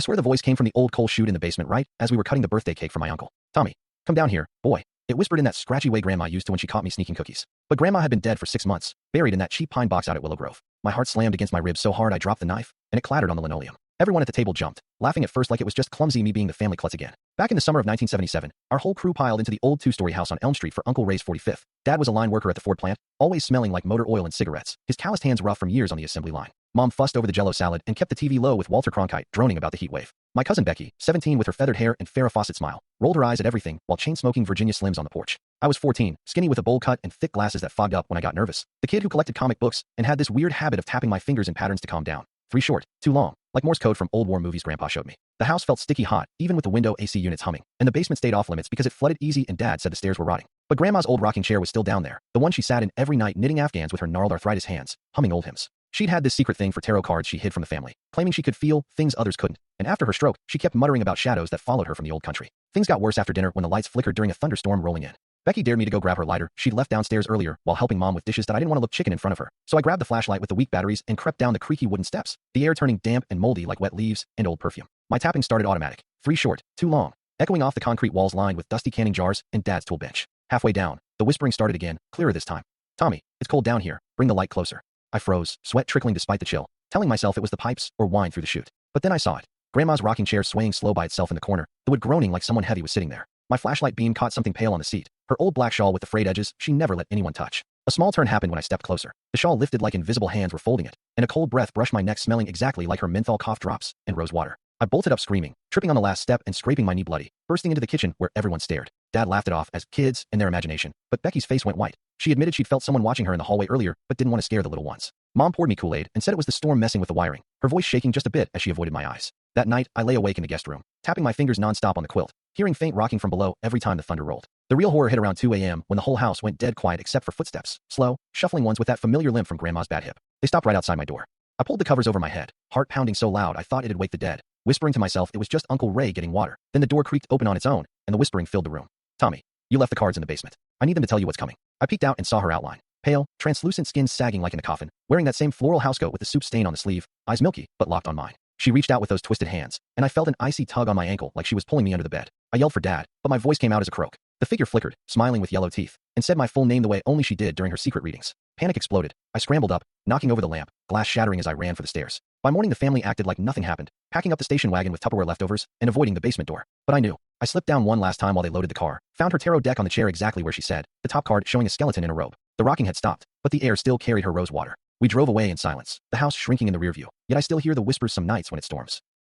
I swear the voice came from the old coal chute in the basement right as we were cutting the birthday cake for my uncle. Tommy, come down here, boy. It whispered in that scratchy way Grandma used to when she caught me sneaking cookies. But Grandma had been dead for 6 months, buried in that cheap pine box out at Willow Grove. My heart slammed against my ribs so hard I dropped the knife, and it clattered on the linoleum. Everyone at the table jumped, laughing at first like it was just clumsy me being the family klutz again. Back in the summer of 1977, our whole crew piled into the old 2-story house on Elm Street for Uncle Ray's 45th. Dad was a line worker at the Ford plant, always smelling like motor oil and cigarettes, his calloused hands rough from years on the assembly line. Mom fussed over the Jell-O salad and kept the TV low with Walter Cronkite droning about the heat wave. My cousin Becky, 17 with her feathered hair and Farrah Fawcett smile, rolled her eyes at everything while chain-smoking Virginia Slims on the porch. I was 14, skinny with a bowl cut and thick glasses that fogged up when I got nervous. The kid who collected comic books and had this weird habit of tapping my fingers in patterns to calm down. 3 short, 2 long, like Morse code from old war movies Grandpa showed me. The house felt sticky hot, even with the window AC units humming, and the basement stayed off limits because it flooded easy and Dad said the stairs were rotting. But Grandma's old rocking chair was still down there, the one she sat in every night knitting Afghans with her gnarled arthritis hands, humming old hymns. She'd had this secret thing for tarot cards she hid from the family, claiming she could feel things others couldn't, and after her stroke, she kept muttering about shadows that followed her from the old country. Things got worse after dinner when the lights flickered during a thunderstorm rolling in. Becky dared me to go grab her lighter she'd left downstairs earlier while helping Mom with dishes that I didn't want to look chicken in front of her, so I grabbed the flashlight with the weak batteries and crept down the creaky wooden steps, the air turning damp and moldy like wet leaves and old perfume. My tapping started automatic, 3 short, 2 long, echoing off the concrete walls lined with dusty canning jars and Dad's tool bench. Halfway down, the whispering started again, clearer this time. Tommy, it's cold down here, bring the light closer. I froze, sweat trickling despite the chill, telling myself it was the pipes or wine through the chute. But then I saw it. Grandma's rocking chair swaying slow by itself in the corner, the wood groaning like someone heavy was sitting there. My flashlight beam caught something pale on the seat, her old black shawl with the frayed edges she never let anyone touch. A small turn happened when I stepped closer. The shawl lifted like invisible hands were folding it, and a cold breath brushed my neck smelling exactly like her menthol cough drops and rose water. I bolted up screaming, tripping on the last step and scraping my knee bloody, bursting into the kitchen where everyone stared. Dad laughed it off as kids and their imagination, but Becky's face went white. She admitted she'd felt someone watching her in the hallway earlier, but didn't want to scare the little ones. Mom poured me Kool-Aid and said it was the storm messing with the wiring, her voice shaking just a bit as she avoided my eyes. That night, I lay awake in the guest room, tapping my fingers nonstop on the quilt, hearing faint rocking from below every time the thunder rolled. The real horror hit around 2 a.m. when the whole house went dead quiet except for footsteps, slow, shuffling ones with that familiar limp from Grandma's bad hip. They stopped right outside my door. I pulled the covers over my head, heart pounding so loud I thought it'd wake the dead, whispering to myself it was just Uncle Ray getting water. Then the door creaked open on its own, and the whispering filled the room. Tommy, you left the cards in the basement. I need them to tell you what's coming. I peeked out and saw her outline. Pale, translucent skin sagging like in a coffin, wearing that same floral housecoat with the soup stain on the sleeve, eyes milky, but locked on mine. She reached out with those twisted hands, and I felt an icy tug on my ankle like she was pulling me under the bed. I yelled for Dad, but my voice came out as a croak. The figure flickered, smiling with yellow teeth, and said my full name the way only she did during her secret readings. Panic exploded. I scrambled up, knocking over the lamp, glass shattering as I ran for the stairs. By morning the family acted like nothing happened, packing up the station wagon with Tupperware leftovers and avoiding the basement door. But I knew. I slipped down one last time while they loaded the car, found her tarot deck on the chair exactly where she said, the top card showing a skeleton in a robe. The rocking had stopped, but the air still carried her rose water. We drove away in silence, the house shrinking in the rearview, yet I still hear the whispers some nights when it storms.